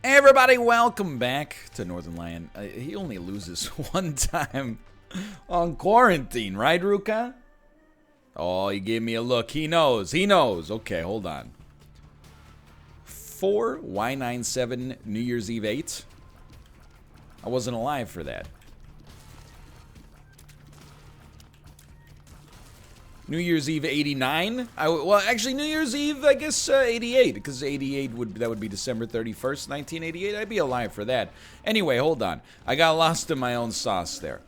Hey everybody, welcome back to Northernlion. He only loses one time on quarantine, right, Ruka? Oh, he gave me a look. He knows. He knows. Okay, hold on. 4 Y97 New Year's Eve 8. I wasn't alive for that. New Year's Eve 89. Well, actually, New Year's Eve, I guess 88, because 88 would be December 31st, 1988. I'd be alive for that. Anyway, hold on. I got lost in my own sauce there.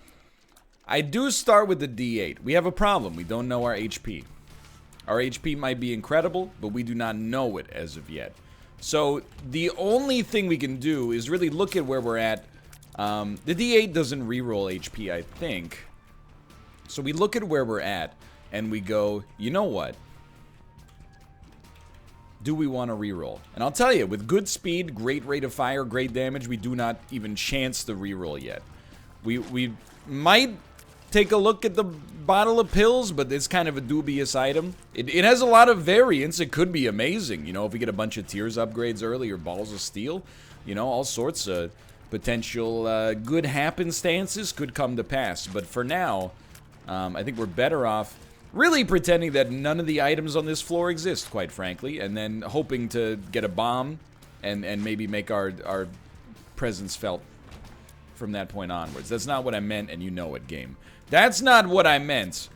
I do start with the D8. We have a problem. We don't know our HP. Our HP might be incredible, but we do not know it as of yet. So the only thing we can do is really look at where we're at. The D8 doesn't reroll HP, I think. So we look at where we're at. And we go, you know what? Do we want to reroll? And I'll tell you, with good speed, great rate of fire, great damage, we do not even chance the reroll yet. We might take a look at the bottle of pills, but it's kind of a dubious item. It has a lot of variance. It could be amazing. You know, if we get a bunch of tears upgrades early or balls of steel, you know, all sorts of potential good happenstances could come to pass. But for now, I think we're better off really pretending that none of the items on this floor exist, quite frankly, and then hoping to get a bomb and maybe make our presence felt from that point onwards. That's not what I meant, and you know it, game. That's not what I meant,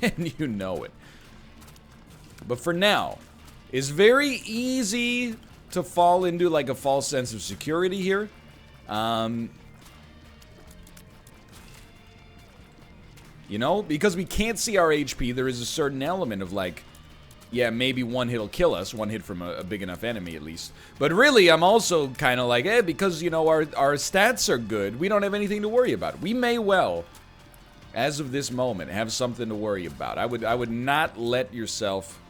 and you know it. But for now, it's very easy to fall into like a false sense of security here. You know, because we can't see our HP, there is a certain element of like, yeah, maybe one hit will kill us, one hit from a big enough enemy at least. But really, I'm also kind of like, because, you know, our stats are good, we don't have anything to worry about. We may well, as of this moment, have something to worry about. I would not let yourself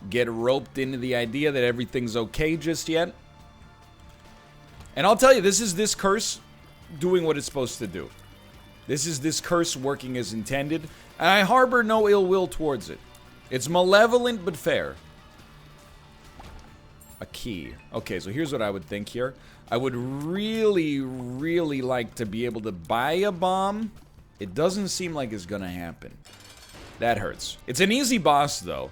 get roped into the idea that everything's okay just yet. And I'll tell you, this is this curse doing what it's supposed to do. This is this curse working as intended, and I harbor no ill will towards it. It's malevolent but fair. A key. Okay, so here's what I would think here. I would really, really like to be able to buy a bomb. It doesn't seem like it's gonna happen. That hurts. It's an easy boss, though.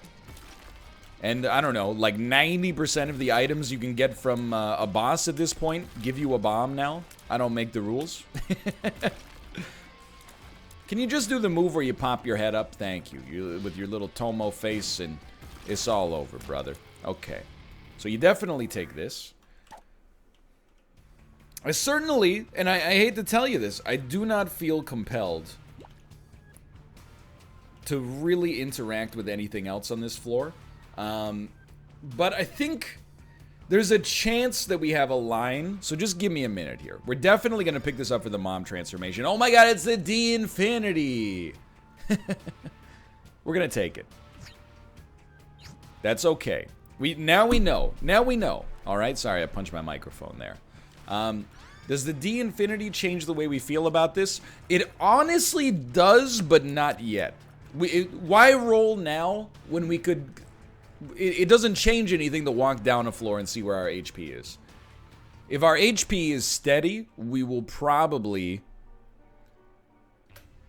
And I don't know, like 90% of the items you can get from a boss at this point give you a bomb now. I don't make the rules. Can you just do the move where you pop your head up? Thank you. With your little Tomo face, and it's all over, brother. Okay. So you definitely take this. I certainly, and I hate to tell you this, I do not feel compelled to really interact with anything else on this floor. But I think there's a chance that we have a line, so just give me a minute here. We're definitely going to pick this up for the mom transformation. Oh my god, it's the D-Infinity! We're going to take it. That's okay. Now we know. Now we know. Alright, sorry, I punched my microphone there. Does the D-Infinity change the way we feel about this? It honestly does, but not yet. Why roll now when we could... It doesn't change anything to walk down a floor and see where our HP is. If our HP is steady, we will probably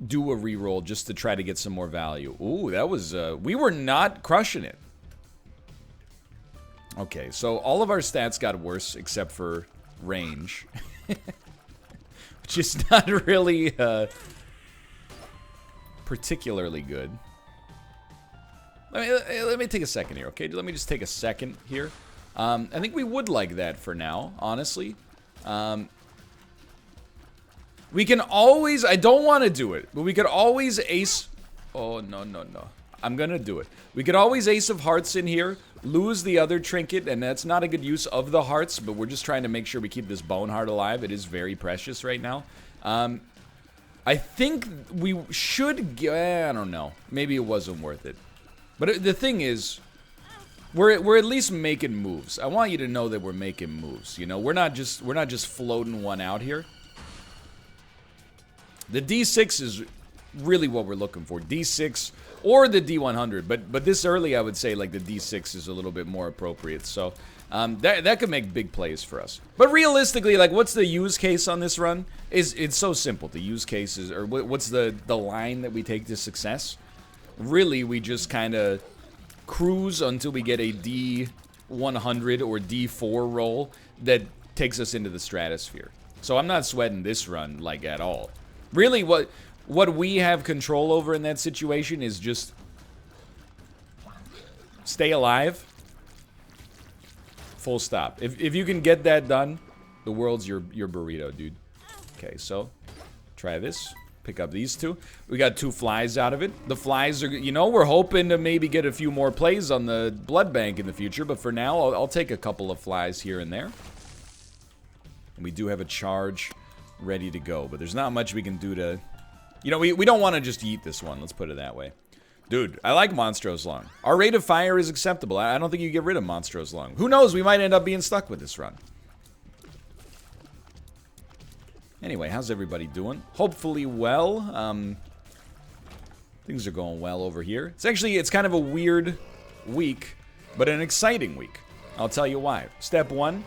do a reroll just to try to get some more value. Ooh, that was, we were not crushing it. Okay, so all of our stats got worse except for range. Which is not really, particularly good. Let me take a second here, okay? Let me just take a second here. I think we would like that for now, honestly. We can always... I don't want to do it, but we could always ace... Oh, no, no, no. I'm gonna do it. We could always ace of hearts in here, lose the other trinket, and that's not a good use of the hearts, but we're just trying to make sure we keep this bone heart alive. It is very precious right now. I think we should... I don't know. Maybe it wasn't worth it. But the thing is, we're at least making moves. I want you to know that we're making moves. You know, we're not just floating one out here. The D6 is really what we're looking for. D6 or the D100. But this early, I would say like the D6 is a little bit more appropriate. So That could make big plays for us. But realistically, like, what's the use case on this run? It's so simple. The use case is, or what's the line that we take to success? Really, we just kind of cruise until we get a D100 or D4 roll that takes us into the stratosphere. So I'm not sweating this run, like, at all. Really, what we have control over in that situation is just stay alive. Full stop. If you can get that done, the world's your burrito, dude. Okay, so try this. Pick up these two. We got 2 flies out of it. The flies are, you know, we're hoping to maybe get a few more plays on the blood bank in the future, but for now, I'll take a couple of flies here and there. And we do have a charge ready to go, but there's not much we can do to, you know, we don't want to just eat this one. Let's put it that way. Dude, I like Monstrous Lung. Our rate of fire is acceptable. I don't think you get rid of Monstrous Lung. Who knows? We might end up being stuck with this run. Anyway, how's everybody doing? Hopefully well. Things are going well over here. It's kind of a weird week, but an exciting week. I'll tell you why. Step 1.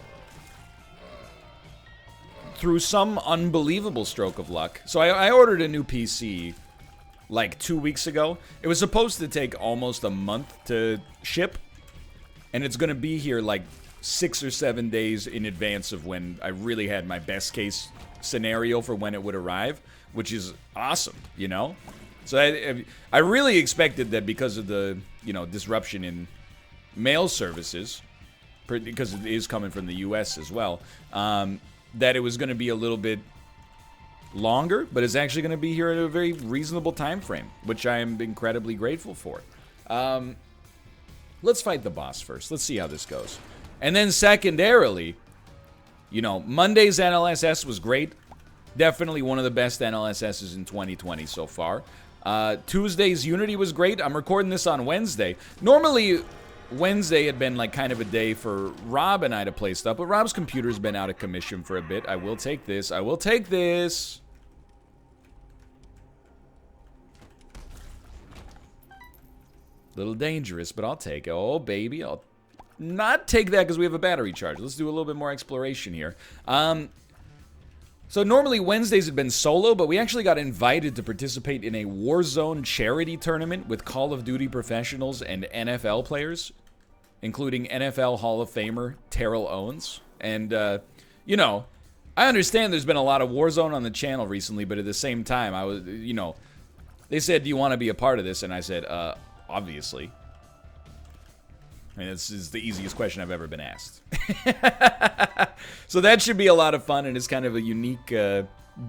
Through some unbelievable stroke of luck. So I ordered a new PC like 2 weeks ago. It was supposed to take almost a month to ship, and it's gonna be here like 6 or 7 days in advance of when I really had my best case scenario for when it would arrive, which is awesome, you know? So I really expected that because of the, you know, disruption in mail services, because it is coming from the US as well, that it was going to be a little bit longer, but it's actually going to be here at a very reasonable time frame, which I am incredibly grateful for. Let's fight the boss first. Let's see how this goes. And then secondarily, you know, Monday's NLSS was great. Definitely one of the best NLSSs in 2020 so far. Tuesday's Unity was great. I'm recording this on Wednesday. Normally, Wednesday had been like kind of a day for Rob and I to play stuff, but Rob's computer's been out of commission for a bit. I will take this. I will take this. Little dangerous, but I'll take it. Oh, baby, I'll not take that because we have a battery charge. Let's do a little bit more exploration here. So normally Wednesdays had been solo, but we actually got invited to participate in a Warzone charity tournament with Call of Duty professionals and NFL players, including NFL Hall of Famer Terrell Owens. And, you know, I understand there's been a lot of Warzone on the channel recently, but at the same time, I was, you know, they said, do you want to be a part of this? And I said, obviously. I mean, this is the easiest question I've ever been asked. So that should be a lot of fun, and it's kind of a unique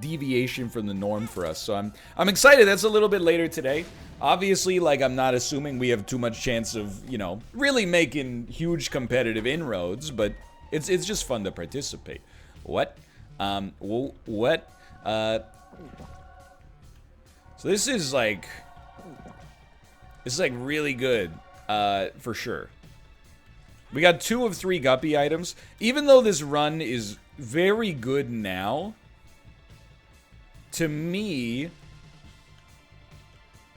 deviation from the norm for us. So I'm excited. That's a little bit later today. Obviously, like, I'm not assuming we have too much chance of, you know, really making huge competitive inroads, but it's just fun to participate. What? What? So this is like really good, for sure. We got 2 of 3 guppy items. Even though this run is very good now, to me,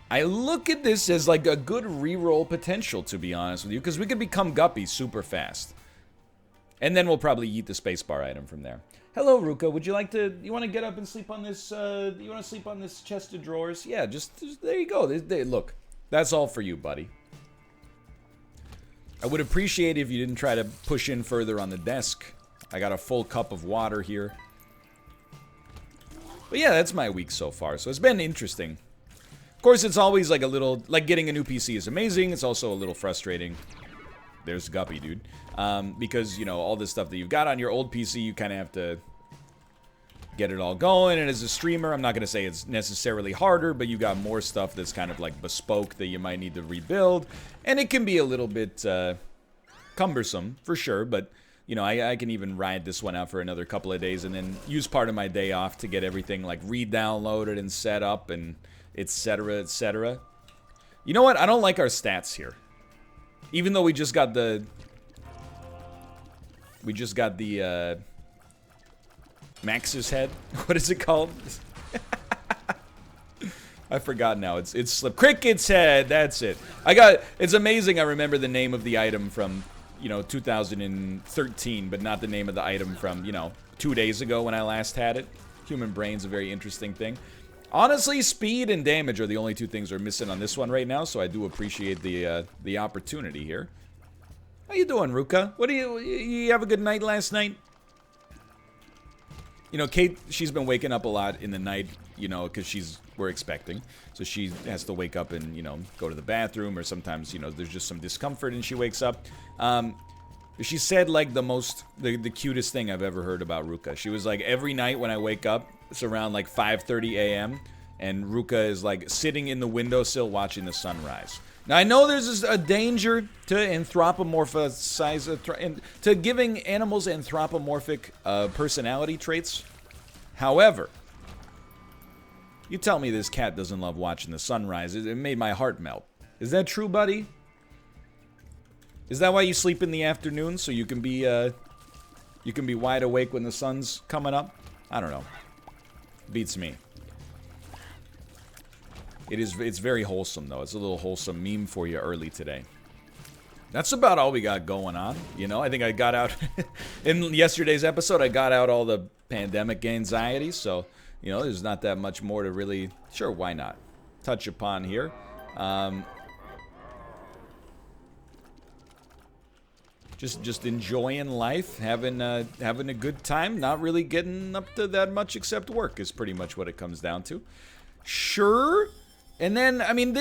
I look at this as like a good reroll potential, to be honest with you, because we could become guppy super fast. And then we'll probably eat the spacebar item from there. Hello, Ruka. Would you like to, you want to get up and sleep on this, you want to sleep on this chest of drawers? Yeah, just there you go. Look, that's all for you, buddy. I would appreciate it if you didn't try to push in further on the desk. I got a full cup of water here. But yeah, that's my week so far. So it's been interesting. Of course, it's always like a little, like getting a new PC is amazing. It's also a little frustrating. There's Guppy, dude. Because, you know, all this stuff that you've got on your old PC, you kind of have to get it all going. And as a streamer, I'm not going to say it's necessarily harder, but you got more stuff that's kind of like bespoke that you might need to rebuild. And it can be a little bit cumbersome, for sure. But, you know, I can even ride this one out for another couple of days and then use part of my day off to get everything like re-downloaded and set up and etc., etc. You know what? I don't like our stats here. Even though we just got the... Max's head? What is it called? I forgot now. It's Slip Cricket's head. That's it. It's amazing I remember the name of the item from you know, 2013, but not the name of the item from, you know, 2 days ago when I last had it. Human brain's a very interesting thing. Honestly, speed and damage are the only 2 things we're missing on this one right now, so I do appreciate the opportunity here. How you doing, Ruka? What do you have a good night last night? You know, Kate, she's been waking up a lot in the night, you know, because we're expecting. So she has to wake up and, you know, go to the bathroom, or sometimes, you know, there's just some discomfort and she wakes up. She said, like, the cutest thing I've ever heard about Ruka. She was like, every night when I wake up, it's around like 5:30 a.m., and Ruka is like sitting in the windowsill watching the sunrise. Now, I know there's a danger to to giving animals anthropomorphic personality traits. However, you tell me this cat doesn't love watching the sunrise. It made my heart melt. Is that true, buddy? Is that why you sleep in the afternoon, so you can be wide awake when the sun's coming up? I don't know. Beats me. It's very wholesome, though. It's a little wholesome meme for you early today. That's about all we got going on. You know, I think I got out, in yesterday's episode, I got out all the pandemic anxiety, so, you know, there's not that much more to really, sure, why not, touch upon here. Just enjoying life, having a good time, not really getting up to that much except work is pretty much what it comes down to. Sure. And then, I mean,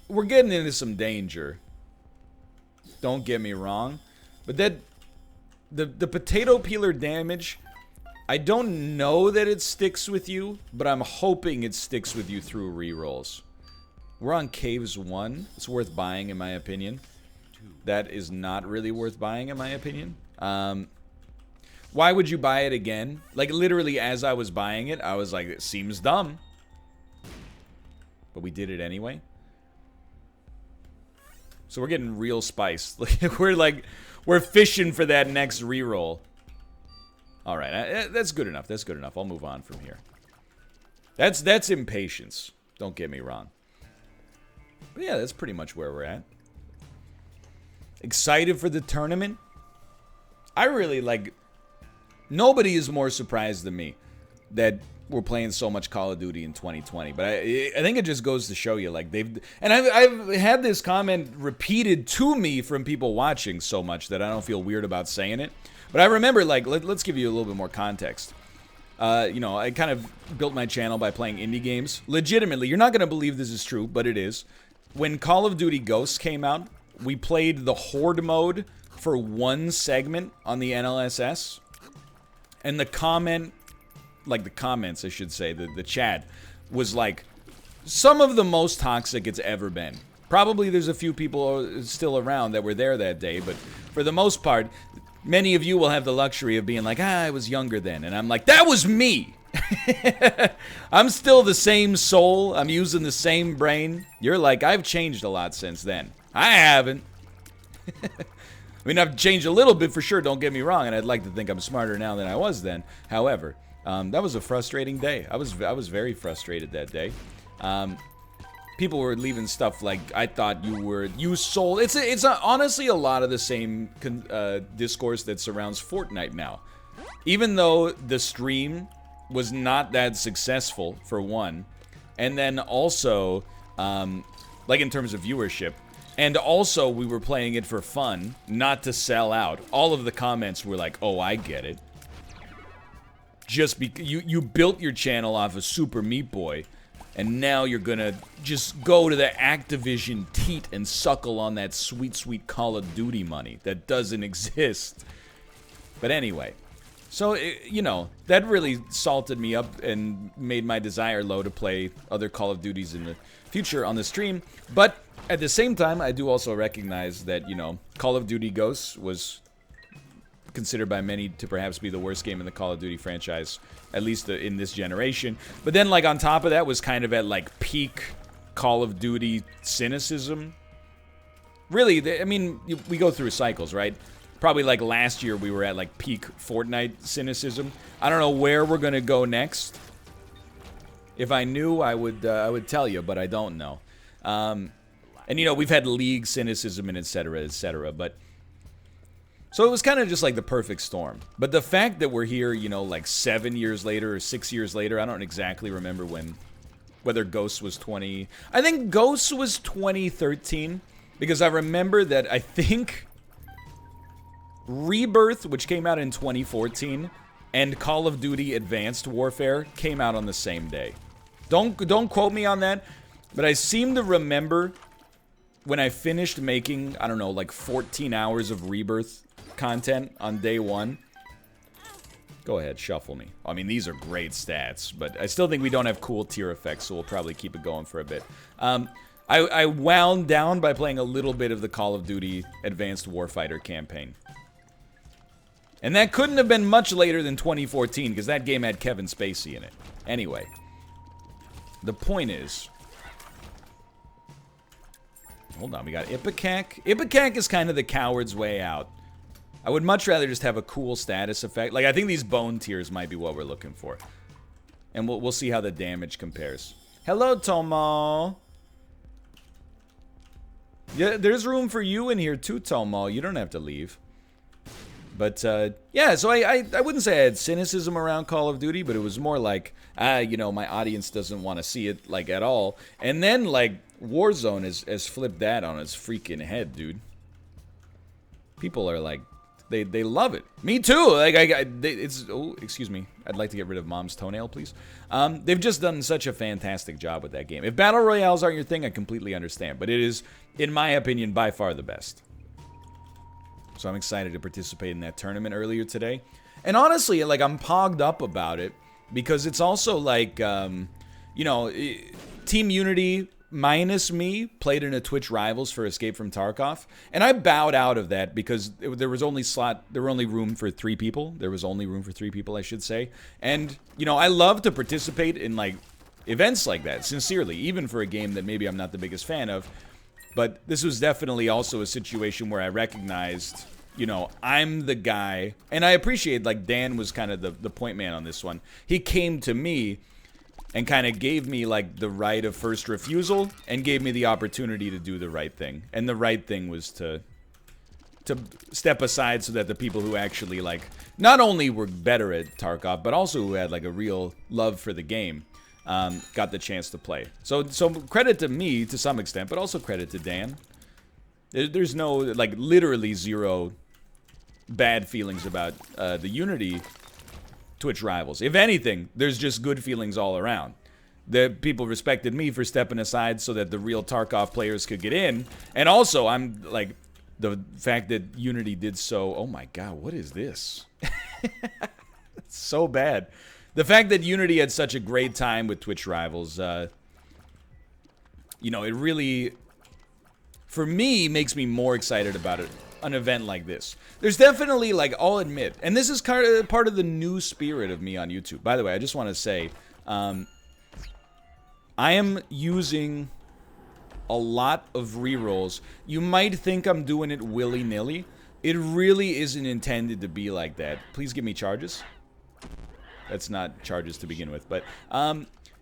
we're getting into some danger. Don't get me wrong. But the potato peeler damage, I don't know that it sticks with you, but I'm hoping it sticks with you through rerolls. We're on Caves 1. It's worth buying, in my opinion. That is not really worth buying, in my opinion. Why would you buy it again? Like, literally, as I was buying it, I was like, it seems dumb. But we did it anyway. So we're getting real spice. We're fishing for that next reroll. All right, that's good enough. That's good enough. I'll move on from here. That's impatience. Don't get me wrong. But yeah, that's pretty much where we're at. Excited for the tournament? I really nobody is more surprised than me that we're playing so much Call of Duty in 2020, but I think it just goes to show you, like, I've had this comment repeated to me from people watching so much that I don't feel weird about saying it. But I remember, like, let's give you a little bit more context. You know, I kind of built my channel by playing indie games. Legitimately, you're not going to believe this is true, but it is. When Call of Duty Ghosts came out, we played the Horde mode for one segment on the NLSS, and the comments, I should say, the chat, was like some of the most toxic it's ever been. Probably there's a few people still around that were there that day, but for the most part, many of you will have the luxury of being like, I was younger then, and I'm like, that was me! I'm still the same soul, I'm using the same brain. You're like, I've changed a lot since then. I haven't. I mean, I've changed a little bit for sure, don't get me wrong, and I'd like to think I'm smarter now than I was then. However, that was a frustrating day. I was very frustrated that day. People were leaving stuff like, I thought you sold. It's honestly a lot of the same discourse that surrounds Fortnite now. Even though the stream was not that successful, for one, and then also, like in terms of viewership, and also we were playing it for fun, not to sell out. All of the comments were like, oh, I get it. Just because you built your channel off of Super Meat Boy, and now you're gonna just go to the Activision teat and suckle on that sweet, sweet Call of Duty money that doesn't exist. But anyway, so, you know, that really salted me up and made my desire low to play other Call of Duties in the future on the stream. But at the same time, I do also recognize that, you know, Call of Duty Ghosts was considered by many to perhaps be the worst game in the Call of Duty franchise, at least in this generation. But then, like, on top of that was kind of at, like, peak Call of Duty cynicism. Really, I mean, we go through cycles, right? Probably, like, last year we were at, like, peak Fortnite cynicism. I don't know where we're gonna go next. If I knew, I would tell you, but I don't know. And, you know, we've had League cynicism and et cetera, but So it was kind of just like the perfect storm. But the fact that we're here, you know, like 7 years later or 6 years later, I don't exactly remember when, whether Ghost was 20. I think Ghost was 2013 because I remember that I think Rebirth, which came out in 2014, and Call of Duty Advanced Warfare came out on the same day. Don't quote me on that, but I seem to remember when I finished making, I don't know, like 14 hours of Rebirth content on day 1. Go ahead, shuffle me. I mean, these are great stats, but I still think we don't have cool tier effects, so we'll probably keep it going for a bit. I wound down by playing a little bit of the Call of Duty Advanced Warfighter campaign. And that couldn't have been much later than 2014, because that game had Kevin Spacey in it. Anyway, the point is... Hold on, we got Ipecac. Ipecac is kind of the coward's way out. I would much rather just have a cool status effect. Like, I think these bone tiers might be what we're looking for. And we'll see how the damage compares. Hello, Tomo. Yeah, there's room for you in here too, Tomo. You don't have to leave. But, yeah, so I wouldn't say I had cynicism around Call of Duty, but it was more like, you know, my audience doesn't want to see it, like, at all. And then, like, Warzone has flipped that on its freaking head, dude. People are like, they love it. Me too. Like, it's, oh, excuse me. I'd like to get rid of Mom's toenail, please. They've just done such a fantastic job with that game. If Battle Royales aren't your thing, I completely understand. But it is, in my opinion, by far the best. So I'm excited to participate in that tournament earlier today. And honestly, like, I'm pogged up about it because it's also like, you know, Team Unity minus me played in a Twitch Rivals for Escape from Tarkov, and I bowed out of that because there was only room for 3 people. There was only room for 3 people, I should say. And, you know, I love to participate in, like, events like that, sincerely, even for a game that maybe I'm not the biggest fan of. But this was definitely also a situation where I recognized, you know, I'm the guy, and I appreciate, like, Dan was kind of the point man on this one. He came to me and kind of gave me, like, the right of first refusal and gave me the opportunity to do the right thing. And the right thing was to step aside so that the people who actually, like, not only were better at Tarkov, but also who had, like, a real love for the game, got the chance to play. So credit to me to some extent, but also credit to Dan. There's no, like, literally zero bad feelings about the Unity Twitch Rivals. If anything, there's just good feelings all around. The people respected me for stepping aside so that the real Tarkov players could get in. And also, I'm, like, the fact that Unity did so... Oh my god, what is this? It's so bad. The fact that Unity had such a great time with Twitch Rivals, you know, it really, for me, makes me more excited about it. An event like this. There's definitely, like, I'll admit, and this is part of the new spirit of me on YouTube. By the way, I just want to say, I am using a lot of rerolls. You might think I'm doing it willy-nilly. It really isn't intended to be like that. Please give me charges. That's not charges to begin with, but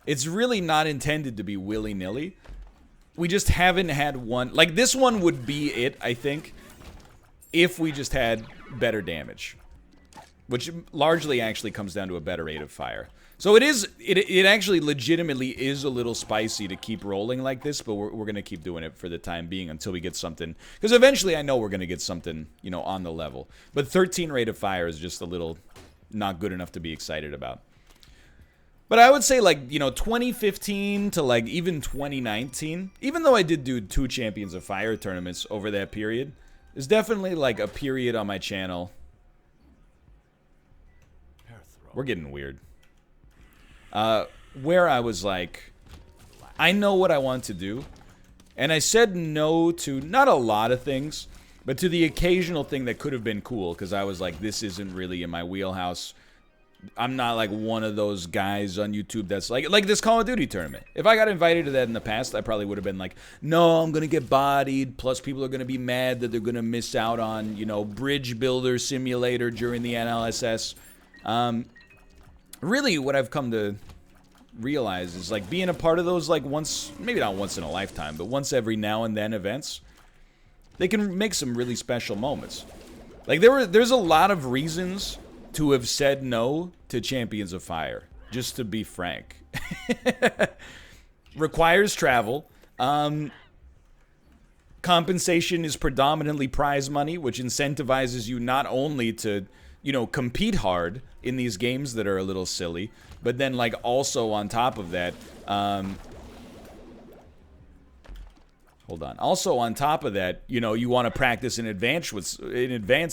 it's really not intended to be willy-nilly. We just haven't had one. Like, this one would be it, I think, if we just had better damage, which largely actually comes down to a better rate of fire. So it actually legitimately is a little spicy to keep rolling like this, but we're going to keep doing it for the time being until we get something, because eventually I know we're going to get something, you know, on the level. But 13 rate of fire is just a little not good enough to be excited about. But I would say, like, you know, 2015 to, like, even 2019, even though I did do 2 Champions of Fire tournaments over that period, there's definitely, like, a period on my channel. We're getting weird. Where I was like, I know what I want to do. And I said no to not a lot of things, but to the occasional thing that could have been cool, because I was like, this isn't really in my wheelhouse. I'm not, like, one of those guys on YouTube that's like this Call of Duty tournament. If I got invited to that in the past, I probably would have been like, no, I'm going to get bodied. Plus, people are going to be mad that they're going to miss out on, you know, Bridge Builder Simulator during the NLSS. Really, what I've come to realize is, like, being a part of those, like, once, maybe not once in a lifetime, but once every now and then events, they can make some really special moments. Like, there's a lot of reasons to have said no to Champions of Fire, just to be frank. Requires travel. Compensation is predominantly prize money, which incentivizes you not only to, you know, compete hard in these games that are a little silly, but then, like, also on top of that, hold on. Also, on top of that, you know, you want to practice in advance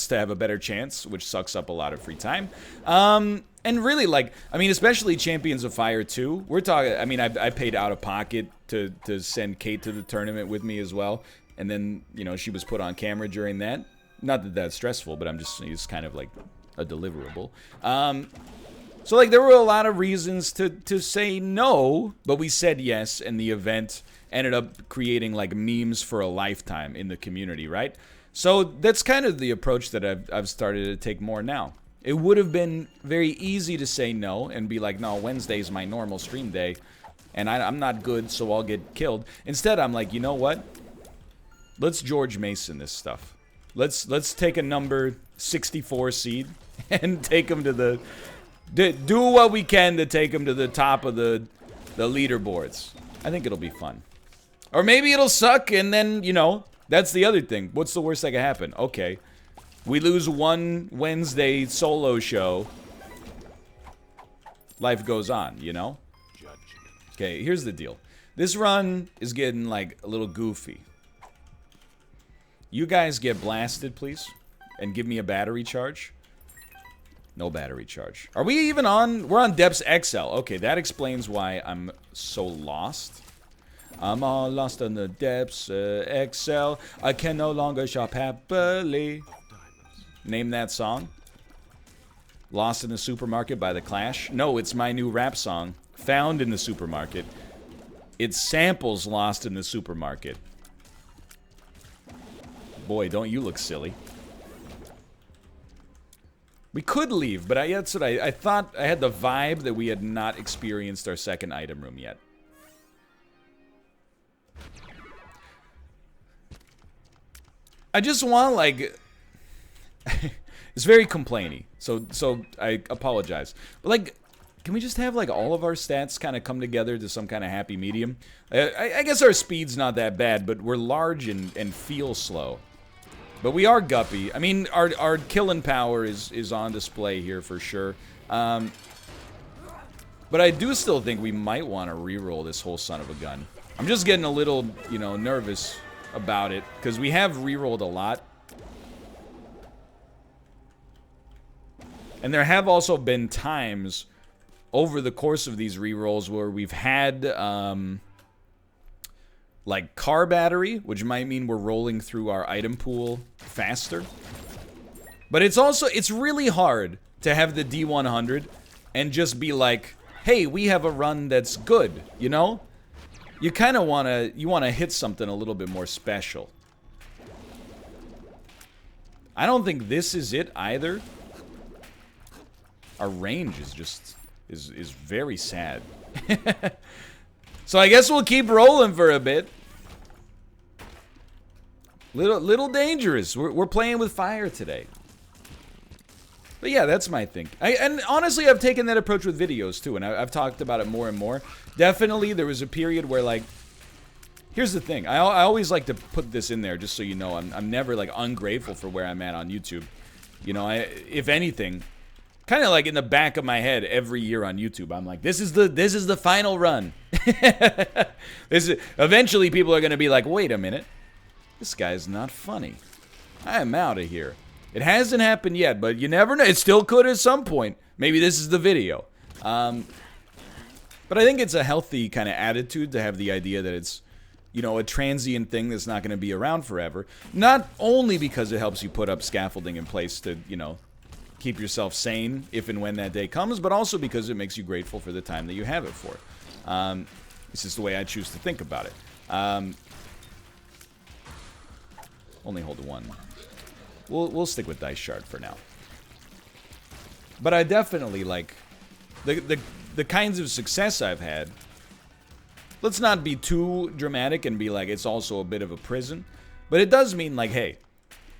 to have a better chance, which sucks up a lot of free time. And really, like, I mean, especially Champions of Fire 2. We're talking, I mean, I paid out of pocket to send Kate to the tournament with me as well. And then, you know, she was put on camera during that. Not that that's stressful, but it's kind of like a deliverable. So, like, there were a lot of reasons to say no, but we said yes, and the event ended up creating, like, memes for a lifetime in the community, right? So that's kind of the approach that I've started to take more now. It would have been very easy to say no and be like, no, Wednesday's my normal stream day, and I'm not good, so I'll get killed. Instead, I'm like, you know what? Let's George Mason this stuff. Let's take a number 64 seed and take him to the... do what we can to take him to the top of the leaderboards. I think it'll be fun. Or maybe it'll suck, and then, you know, that's the other thing. What's the worst that could happen? Okay. We lose one Wednesday solo show. Life goes on, you know? Okay, here's the deal. This run is getting, like, a little goofy. You guys get blasted, please. And give me a battery charge. No battery charge. Are we even on? We're on Depths XL. Okay, that explains why I'm so lost. I'm all lost on the Depths XL. I can no longer shop happily. Name that song. Lost in the Supermarket by The Clash. No, it's my new rap song. Found in the Supermarket. It samples Lost in the Supermarket. Boy, don't you look silly. We could leave, but that's what I thought. I had the vibe that we had not experienced our second item room yet. I just want, like... It's very complainy, so I apologize. But, like, can we just have, like, all of our stats kind of come together to some kind of happy medium? I guess our speed's not that bad, but we're large and feel slow. But we are guppy. I mean, our killing power is on display here for sure. But I do still think we might want to reroll this whole son of a gun. I'm just getting a little, you know, nervous about it, because we have rerolled a lot. And there have also been times over the course of these rerolls where we've had, like, car battery, which might mean we're rolling through our item pool faster. But it's really hard to have the D100 and just be like, hey, we have a run that's good, you know? You kind of want to hit something a little bit more special. I don't think this is it either. Our range is just, is very sad. So I guess we'll keep rolling for a bit. Little dangerous. We're playing with fire today. But yeah, that's my thing. And honestly, I've taken that approach with videos too, and I've talked about it more and more. Definitely, there was a period where, like, here's the thing. I always like to put this in there just so you know. I'm never, like, ungrateful for where I'm at on YouTube. You know, if anything, kind of like in the back of my head every year on YouTube, I'm like, this is the final run. Eventually, people are gonna be like, wait a minute, this guy's not funny. I am out of here. It hasn't happened yet, but you never know. It still could at some point. Maybe this is the video. But I think it's a healthy kind of attitude to have the idea that it's, you know, a transient thing that's not going to be around forever. Not only because it helps you put up scaffolding in place to, you know, keep yourself sane if and when that day comes, but also because it makes you grateful for the time that you have it for. It's just the way I choose to think about it. Only hold one. We'll stick with Dice Shard for now. But I definitely like the kinds of success I've had. Let's not be too dramatic and be like it's also a bit of a prison, but it does mean like, hey,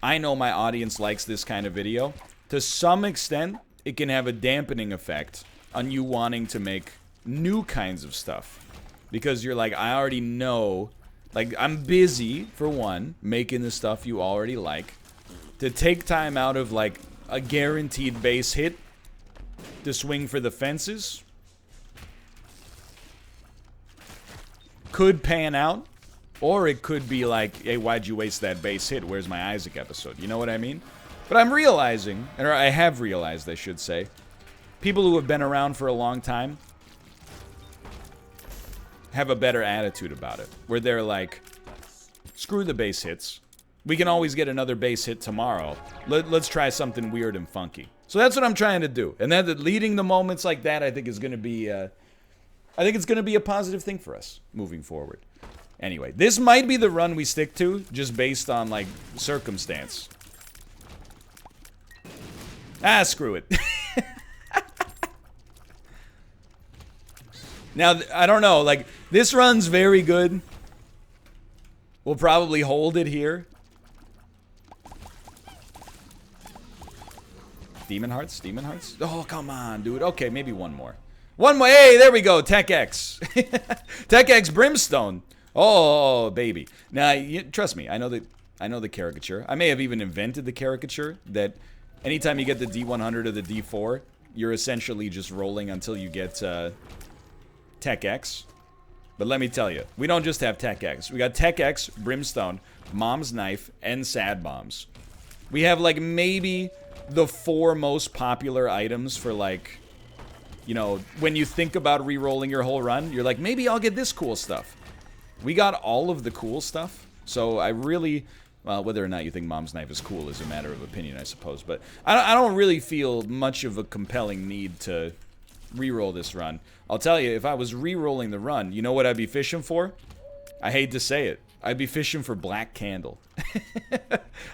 I know my audience likes this kind of video. To some extent, it can have a dampening effect on you wanting to make new kinds of stuff. Because you're like, I already know, like, I'm busy, for one, making the stuff you already like. To take time out of, like, a guaranteed base hit to swing for the fences could pan out. Or it could be like, hey, why'd you waste that base hit? Where's my Isaac episode? You know what I mean? But I'm realizing, or I have realized, I should say, people who have been around for a long time have a better attitude about it. Where they're like, screw the base hits. We can always get another base hit tomorrow. Let's try something weird and funky. So that's what I'm trying to do. And then leading the moments like that, I think is going to be, I think it's going to be a positive thing for us moving forward. Anyway, this might be the run we stick to, just based on, like, circumstance. Ah, screw it. Now, I don't know, like, this run's very good. We'll probably hold it here. Demon Hearts? Demon Hearts? Oh, come on, dude. Okay, maybe one more. One more. Hey, there we go. Tech X. Tech X Brimstone. Oh, baby. Now, trust me. I know the caricature. I may have even invented the caricature that anytime you get the D100 or the D4, you're essentially just rolling until you get Tech X. But let me tell you, we don't just have Tech X. We got Tech X, Brimstone, Mom's Knife, and Sad Bombs. We have, like, maybe the 4 most popular items for, like, you know, when you think about re-rolling your whole run, you're like, maybe I'll get this cool stuff. We got all of the cool stuff, so I really, well, whether or not you think Mom's Knife is cool is a matter of opinion, I suppose, but I don't really feel much of a compelling need to re-roll this run. I'll tell you, if I was re-rolling the run, you know what I'd be fishing for? I hate to say it. I'd be fishing for Black Candle.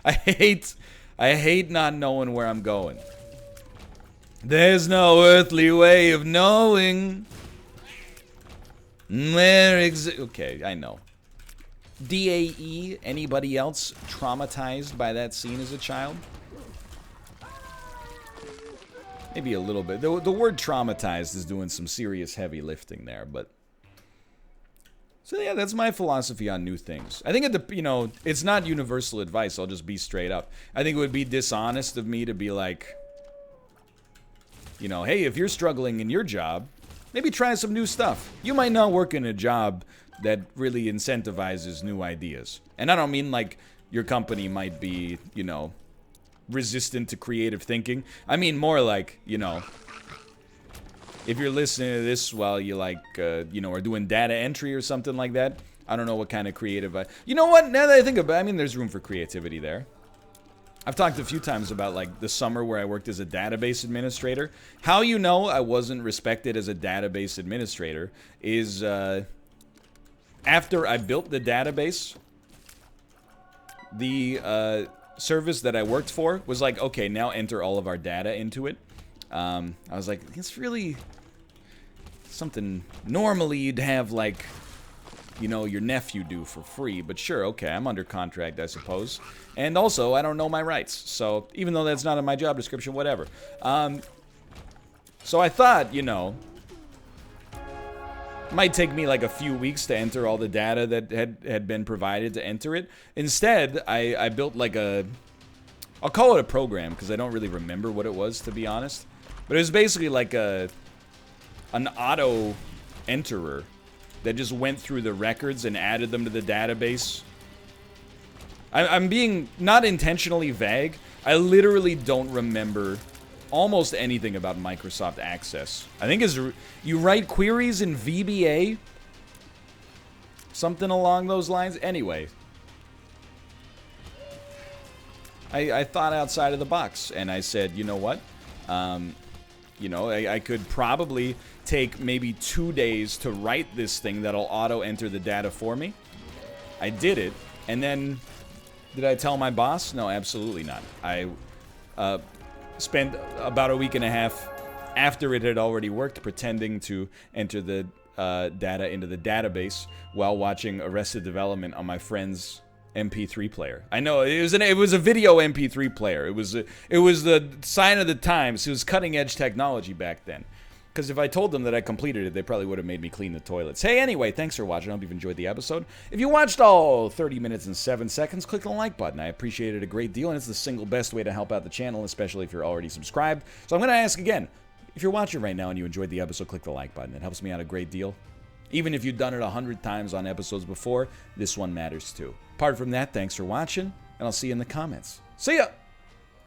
I hate not knowing where I'm going. There's no earthly way of knowing where okay, I know. DAE, anybody else traumatized by that scene as a child? Maybe a little bit. The word traumatized is doing some serious heavy lifting there, but... So yeah, that's my philosophy on new things. I think, you know, it's not universal advice, I'll just be straight up. I think it would be dishonest of me to be like, you know, hey, if you're struggling in your job, maybe try some new stuff. You might not work in a job that really incentivizes new ideas. And I don't mean like your company might be, you know, resistant to creative thinking. I mean more like, you know, if you're listening to this while you like, you know, are doing data entry or something like that, I don't know what kind of creative... You know what? Now that I think about it, I mean, there's room for creativity there. I've talked a few times about, like, the summer where I worked as a database administrator. How you know I wasn't respected as a database administrator is, after I built the database, the service that I worked for was like, okay, now enter all of our data into it. I was like, it's really something normally you'd have, like, you know, your nephew do for free. But sure, okay, I'm under contract, I suppose. And also, I don't know my rights. So, even though that's not in my job description, whatever. So I thought, you know, it might take me like a few weeks to enter all the data that had been provided to enter it. Instead, I built like a... I'll call it a program, because I don't really remember what it was, to be honest. But it was basically like an auto-enterer that just went through the records and added them to the database. I'm being not intentionally vague. I literally don't remember almost anything about Microsoft Access. I think you write queries in VBA? Something along those lines? Anyway. I thought outside of the box, and I said, you know what? You know, I could probably take maybe 2 days to write this thing that'll auto-enter the data for me. I did it, and then... Did I tell my boss? No, absolutely not. I spent about a week and a half after it had already worked pretending to enter the data into the database while watching Arrested Development on my friend's MP3 player. I know it was a video MP3 player. It was the sign of the times. It was cutting edge technology back then. Because if I told them that I completed it, they probably would have made me clean the toilets. Hey, anyway, thanks for watching. I hope you've enjoyed the episode. If you watched all 30 minutes and 7 seconds, click the like button. I appreciate it a great deal, and it's the single best way to help out the channel, especially if you're already subscribed. So I'm going to ask again, if you're watching right now and you enjoyed the episode, click the like button. It helps me out a great deal. Even if you've done it 100 times on episodes before, this one matters too. Apart from that, thanks for watching, and I'll see you in the comments. See ya!